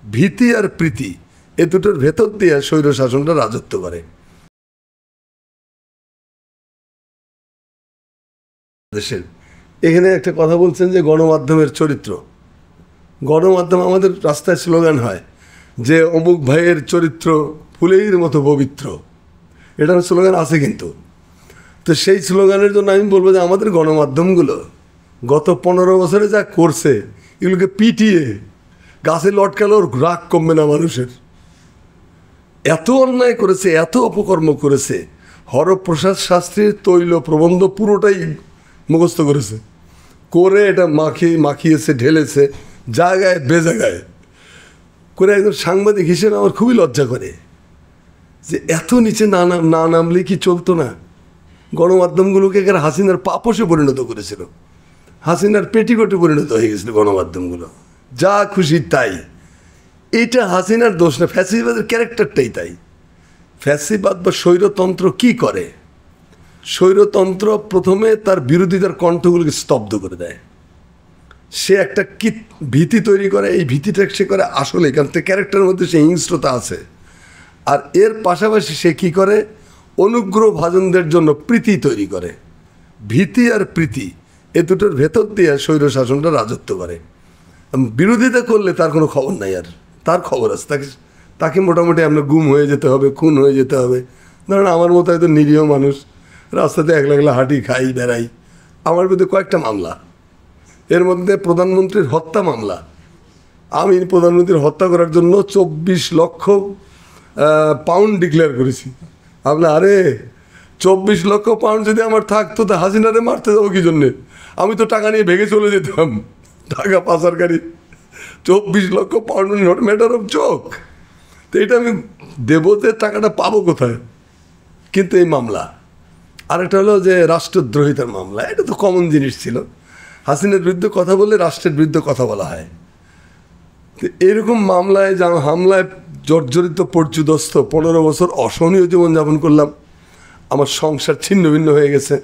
ভীতি আর প্রীতি এ দুটোর ভেতর দিয়ে স্বৈর শাসনটা রাজত্ব করে। দেশের এখানে একটা কথা বলছেন যে গণমাধ্যমের চরিত্র, গণমাধ্যম আমাদের রাস্তায় স্লোগান হয় যে অমুক ভাইয়ের চরিত্র ফুলের মতো পবিত্র, এটা স্লোগান আছে কিন্তু। তো সেই স্লোগানের জন্য আমি বলবো যে আমাদের গণমাধ্যমগুলো গত 15 বছরে যা করছে, এগুলোকে পিটিয়ে গাছে লটকালেও রাগ কমবে না মানুষের। এত অন্যায় করেছে, এত অপকর্ম করেছে। হরপ্রসাদ শাস্ত্রীর তৈল প্রবন্ধ পুরোটাই মুখস্থ করেছে, করে এটা মাখিয়েছে, ঢেলেছে জায়গায় বেজায়গায় করে। একজন সাংবাদিক হিসেবে আমার খুবই লজ্জা করে যে এত নিচে না নামলে কি চলতো না। গণমাধ্যমগুলোকে এখানে হাসিনার পাপোশে পরিণত করেছিল, হাসিনার পেটিকোটে পরিণত হয়ে গেছিল গণমাধ্যমগুলো, যা খুশি তাই। এটা হাসিনার দোষ না, ফ্যাসিবাদের ক্যারেক্টারটাই তাই। ফ্যাসিবাদ বা স্বৈরতন্ত্র কি করে? স্বৈরতন্ত্র প্রথমে তার বিরোধিতার কণ্ঠগুলোকে স্তব্ধ করে দেয়। সে একটা কি ভীতি তৈরি করে, এই ভীতিটা সে করে আসলে কারণ তার ক্যারেক্টারের মধ্যে সে হিংস্রতা আছে। আর এর পাশাপাশি সে কী করে, অনুগ্রহ ভাজনদের জন্য প্রীতি তৈরি করে। ভীতি আর প্রীতি এ দুটোর ভেতর দিয়ে স্বৈর শাসনটা রাজত্ব করে। বিরোধিতা করলে তার কোনো খবর নাই, আর তার খবর আছে, তাকে মোটামুটি আমরা গুম হয়ে যেতে হবে, খুন হয়ে যেতে হবে। ধরেন আমার মতো হয়তো নিরীহ মানুষ রাস্তাতে একলা একলা হাঁটি, খাই, বেড়াই, আমার বিরুদ্ধে কয়েকটা মামলা, এর মধ্যে প্রধানমন্ত্রীর হত্যা মামলা। আমি প্রধানমন্ত্রীর হত্যা করার জন্য 24 লক্ষ পাউন্ড ডিক্লেয়ার করেছি। আপনার আরে 24 লক্ষ পাউন্ড যদি আমার থাকতো তা হাসিনারে মারতে যাবো কি জন্যে? আমি তো টাকা নিয়ে ভেগে চলে যেতাম, টাকা পাচারকারী। 24 লক্ষ pound not matter of joke. তো এটা আমি দেবো, যে টাকাটা পাবো কোথায়? কিন্তু এই মামলা, আরেকটা হলো যে রাষ্ট্রদ্রোহিতার মামলা, এটা তো কমন জিনিস ছিল। হাসিনার বিরুদ্ধে কথা বললে রাষ্ট্রের বিরুদ্ধে কথা বলা হয়। তো এরকম মামলায় হামলায় জর্জরিত পর্যুদস্ত 15 বছর অসহনীয় জীবনযাপন করলাম। আমার সংসার ছিন্ন ভিন্ন হয়ে গেছে।